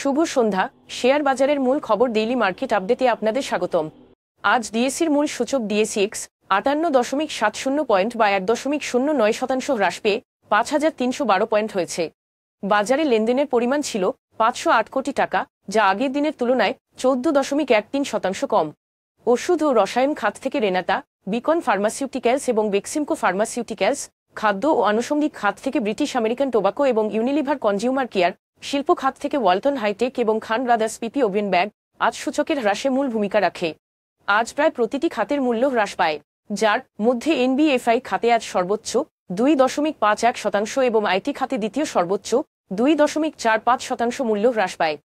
শুভ সন্ধ্যা। Share বাজারের মূল খবর ডেইলি মার্কেট আপডেটে আপনাদের স্বাগতম। আজ ডিএসইর মূল সূচক ডিএসইএক্স 58.70 পয়েন্ট বা 1.09% হ্রাস পেয়ে 5,312 পয়েন্ট হয়েছে। বাজারে লেনদেনের পরিমাণ ছিল 508 কোটি টাকা, যা আগের দিনের তুলনায় 14.13% কম। ওষুধ ও রসায়ন খাত থেকে রেনাটা, বিকন ফার্মাসিউটিক্যালস এবং বেক্সিমকো ফার্মাসিউটিক্যালস, খাদ্য ও আনুষঙ্গিক খাত থেকে ব্রিটিশ আমেরিকান টোবাকো এবং ইউনিলিভার কনজিউমার কেয়ার, শিল্প খাত থেকে ওয়ালটন হাইটেক এবং খান ব্রাদার্স পিপি ওভেন ব্যাগ আজ সূচকের হ্রাসে মূল ভূমিকা রাখে। আজ প্রায় প্রতিটি খাতের মূল্য হ্রাস পায়, যার মধ্যে এনবিএফআই খাতে আজ সর্বোচ্চ 2.51% এবং আইটি খাতে দ্বিতীয় সর্বোচ্চ 2.45% মূল্য হ্রাস পায়।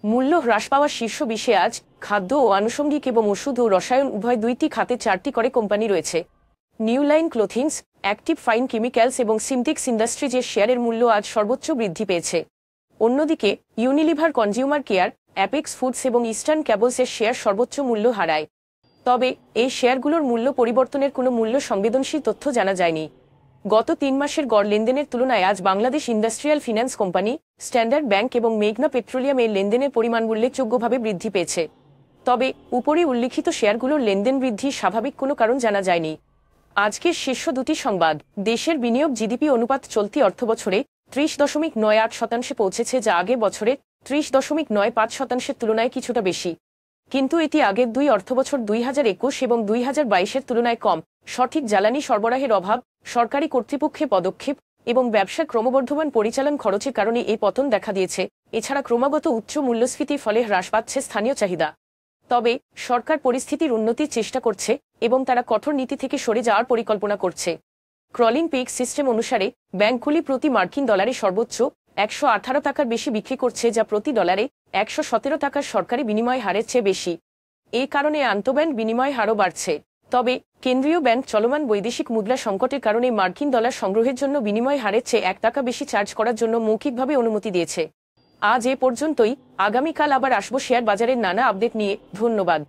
মূল্য হ্রাস পাওয়া শীর্ষ 20-এ আজ খাদ্য ও আনুষঙ্গিক এবং ওষুধ ও রসায়ন উভয় দুইটি খাতে 4টি করে কোম্পানি রয়েছে। New line clothings, active fine chemicals এবং সিমটেক্স ইন্ডাস্ট্রিজের শেয়ারের মূল্য আজ সর্বোচ্চ বৃদ্ধি পেয়েছে। অন্যদিকে Unilever consumer care, apex foods এবং ইস্টার্ন ক্যাবলসের শেয়ার সর্বোচ্চ মূল্য হারায়। তবে এই শেয়ারগুলোর মূল্য পরিবর্তনের কোনো মূল্য সংবেদনশীল তথ্য জানা যায়নি। গত 3 মাসের গড় লেনদেনের তুলনায় আজ Bangladesh industrial finance company, standard bank এবং মেঘনা পেট্রোলিয়াম এর লেনদেনের পরিমাণ উল্লেখযোগ্যভাবে বৃদ্ধি পেয়েছে। তবে উপরে উল্লিখিত শেয়ারগুলোর লেনদেন বৃদ্ধির স্বাভাবিক কোনো কারণ জানা যায়নি। আজকের শীর্ষ দুটি সংবাদ: দেশের বিনিয়োগ জিডিপি অনুপাত চলতি অর্থবছরে 30.98% পৌঁছেছে, যা আগের বছরের 30.95% তুলনায় কিছুটা বেশি, কিন্তু এটি আগের দুই অর্থবছর 2021 এবং 2022-এর তুলনায় কম। সঠিক জ্বালানি সরবরাহের অভাব, সরকারি কর্তৃপক্ষের পদক্ষেপ এবং ব্যবসার ক্রমবর্ধমান পরিচালন খরচের কারণে এই পতন দেখা দিয়েছে। এছাড়া ক্রমাগত উচ্চ মূল্যস্ফীতির ফলে হ্রাস পাচ্ছে স্থানীয় চাহিদা। তবে সরকার পরিস্থিতির উন্নতির চেষ্টা করছে এবং তারা কঠোর নীতি থেকে সরে যাওয়ার পরিকল্পনা করছে। ক্রলিং পেক সিস্টেম অনুসারে ব্যাংকগুলি প্রতি মার্কিন ডলারে সর্বোচ্চ 118 টাকার বেশি বিক্রি করছে, যা প্রতি ডলারে 117 টাকার সরকারি বিনিময় হারের চেয়ে বেশি। এই কারণে আন্তঃব্যাংক বিনিময় হারও বাড়ছে। তবে কেন্দ্রীয় ব্যাংক চলমান বৈদেশিক মুদ্রা সংকটের কারণে মার্কিন ডলার সংগ্রহের জন্য বিনিময় হারের চেয়ে 1 টাকা বেশি চার্জ করার জন্য মৌখিকভাবে অনুমতি দিয়েছে। আজ এ পর্যন্তই। আগামীকাল আবার আসবো শেয়ার বাজারের নানা আপডেট নিয়ে। ধন্যবাদ।